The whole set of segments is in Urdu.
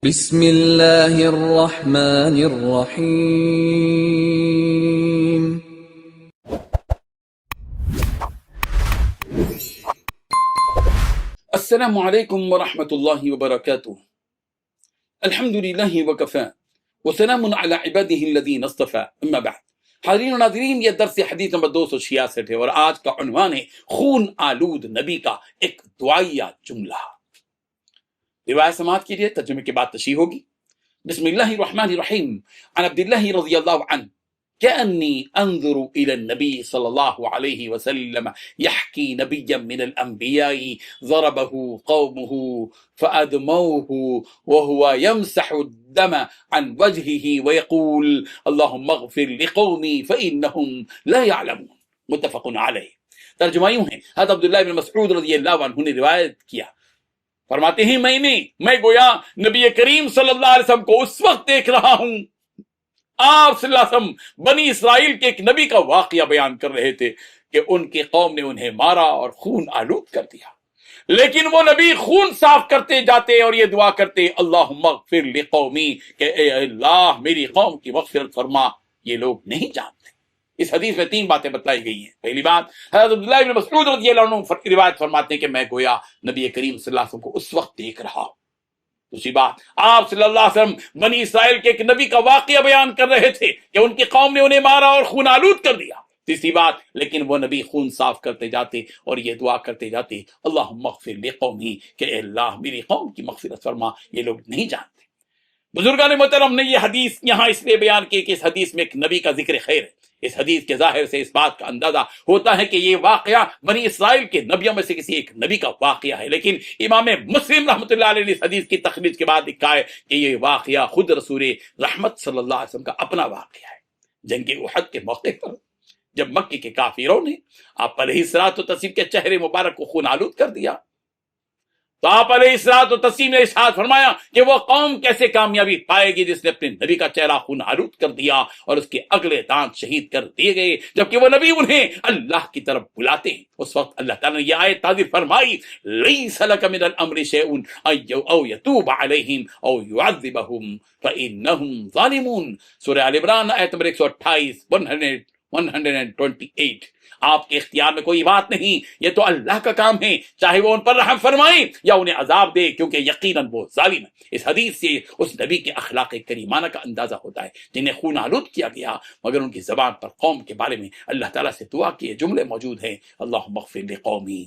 بسم اللہ الرحمن الرحیم۔ السلام علیکم ورحمۃ اللہ وبرکاتہ۔ الحمد للہ وکفی وسلام علی عبادہ الذین اصطفی، اما بعد۔ حاضرین و ناظرین، یہ درس حدیث نمبر 266 ہے اور آج کا عنوان ہے خون آلود نبی کا ایک دعائیہ جملہ۔ روایت سماعت کیجیے، ترجمے کے بعد تشریح ہوگی۔ بسم اللہ الرحمن الرحیم۔ عن عبداللہ رضی اللہ عنہ كأني انظر الى النبي صلى الله عليه وسلم يحكي نبيا من الانبياء ضربه قومه فادموه وهو يمسح الدم عن وجهه ويقول اللهم اغفر لقومي فانهم لا يعلمون، متفق علیہ۔ ترجمہ یوں ہے، حضرت عبداللہ بن مسعود رضی اللہ عنہ نے روایت کیا، فرماتے ہیں میں گویا نبی کریم صلی اللہ علیہ وسلم کو اس وقت دیکھ رہا ہوں، آپ صلی اللہ علیہ وسلم بنی اسرائیل کے ایک نبی کا واقعہ بیان کر رہے تھے کہ ان کی قوم نے انہیں مارا اور خون آلود کر دیا، لیکن وہ نبی خون صاف کرتے جاتے اور یہ دعا کرتے اللہم اغفر لقومی، کہ اے اللہ میری قوم کی مغفرت فرما، یہ لوگ نہیں جانتے۔ اس حدیث میں 3 باتیں بتائی گئی ہیں۔ پہلی بات، حضرت عبداللہ بن مسعود رضی اللہ عنہ روایت فرماتے ہیں کہ میں گویا نبی کریم صلی اللہ علیہ وسلم کو اس وقت دیکھ رہا ہوں۔ دوسری بات، آپ صلی اللہ علیہ وسلم بنی اسرائیل کے ایک نبی کا واقعہ بیان کر رہے تھے کہ ان کی قوم نے انہیں مارا اور خون آلود کر دیا۔ تیسری بات، لیکن وہ نبی خون صاف کرتے جاتے اور یہ دعا کرتے جاتے اللہم اغفر لقومی، کہ اے اللہ میری قوم کی مغفرت فرما، یہ لوگ نہیں جانتے۔ بزرگان محترم نے یہ حدیث یہاں اس لیے بیان کی کہ اس حدیث میں ایک نبی کا ذکر خیر ہے۔ اس حدیث کے ظاہر سے اس بات کا اندازہ ہوتا ہے کہ یہ واقعہ بنی اسرائیل کے نبیوں میں سے کسی ایک نبی کا واقعہ ہے، لیکن امام مسلم رحمۃ اللہ علیہ نے اس حدیث کی تخریج کے بعد لکھا ہے کہ یہ واقعہ خود رسول رحمت صلی اللہ علیہ وسلم کا اپنا واقعہ ہے۔ جنگ احد کے موقع پر جب مکے کے کافروں نے آپ علیہ الصلوۃ والتسلیم کے چہرے مبارک کو خون آلود کر دیا تو آپ علیہ الصلوۃ والتسلیم نے ارشاد فرمایا کہ وہ قوم کیسے کامیابی پائے گی جس نے اپنے نبی کا چہرہ خون آلود کر دیا اور اس کے اگلے دانت شہید کر دیے گئے، جبکہ وہ نبی انہیں اللہ کی طرف بلاتے ہیں۔ اس وقت اللہ تعالیٰ نے یہ آیت نازل فرمائی لیس لک من الامر شیء او یتوب علیہم او یعذبہم فانہم ظالمون۔ سورہ آل عمران آیت نمبر 128 128۔ آپ کے اختیار میں کوئی بات نہیں، یہ تو اللہ کا کام ہے، چاہے وہ ان پر رحم فرمائے یا انہیں عذاب دے، کیونکہ یقیناً وہ ظالم ہے۔ اس حدیث سے اس نبی کے اخلاق کریمانہ کا اندازہ ہوتا ہے جنہیں خون آلود کیا گیا، مگر ان کی زبان پر قوم کے بارے میں اللہ تعالیٰ سے دعا کے جملے موجود ہیں اللہم اغفر لقومی،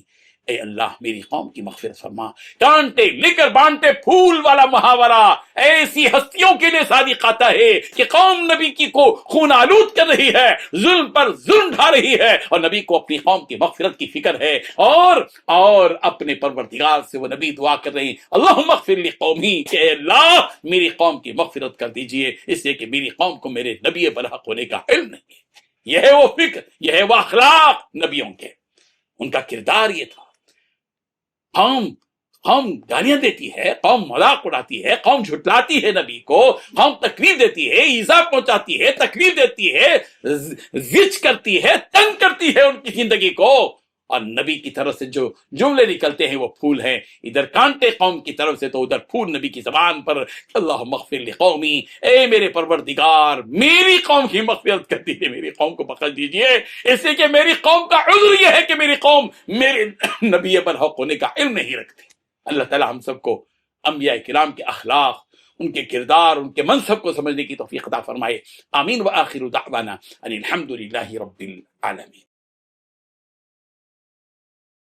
اے اللہ میری قوم کی مغفرت فرما۔ کانٹے لے کر بانٹے پھول والا محاورہ ایسی ہستیوں کے لیے صادق آتا ہے کہ قوم نبی کی کو خون آلود کر رہی ہے، ظلم پر ظلم ڈھا رہی ہے، اور نبی کو اپنی قوم کی مغفرت کی فکر ہے، اور اپنے پروردگار سے وہ نبی دعا کر رہے ہیں اللہم اغفر لقومی، کہ اے اللہ میری قوم کی مغفرت کر دیجئے، اس لیے کہ میری قوم کو میرے نبی برحق ہونے کا علم نہیں ہے۔ یہ ہے وہ فکر، یہ ہے وہ اخلاق نبیوں کے، ان کا کردار یہ تھا۔ قوم گالیاں دیتی ہے، قوم مذاق اڑاتی ہے، قوم جھٹلاتی ہے نبی کو، قوم تکلیف دیتی ہے، ایذا پہنچاتی ہے، تکلیف دیتی ہے، زج کرتی ہے، تنگ کرتی ہے ان کی زندگی کو، اور نبی کی طرف سے جو جملے نکلتے ہیں وہ پھول ہیں، ادھر کانٹے قوم کی طرف سے تو ادھر پھول نبی کی زبان پر اللہم اغفر لقومی، اے میرے پروردگار میری قوم کی مغفرت کر دیجیے، میری قوم کو بخش دیجیے، اس لیے کہ میری قوم کا عذر یہ ہے کہ میری قوم میرے نبی برحق ہونے کا علم نہیں رکھتی۔ اللہ تعالی ہم سب کو انبیاء کرام کے اخلاق، ان کے کردار، ان کے منصب کو سمجھنے کی توفیق عطا فرمائے۔ آمین۔ وآخر دعوانا ان الحمد للہ رب العالمین۔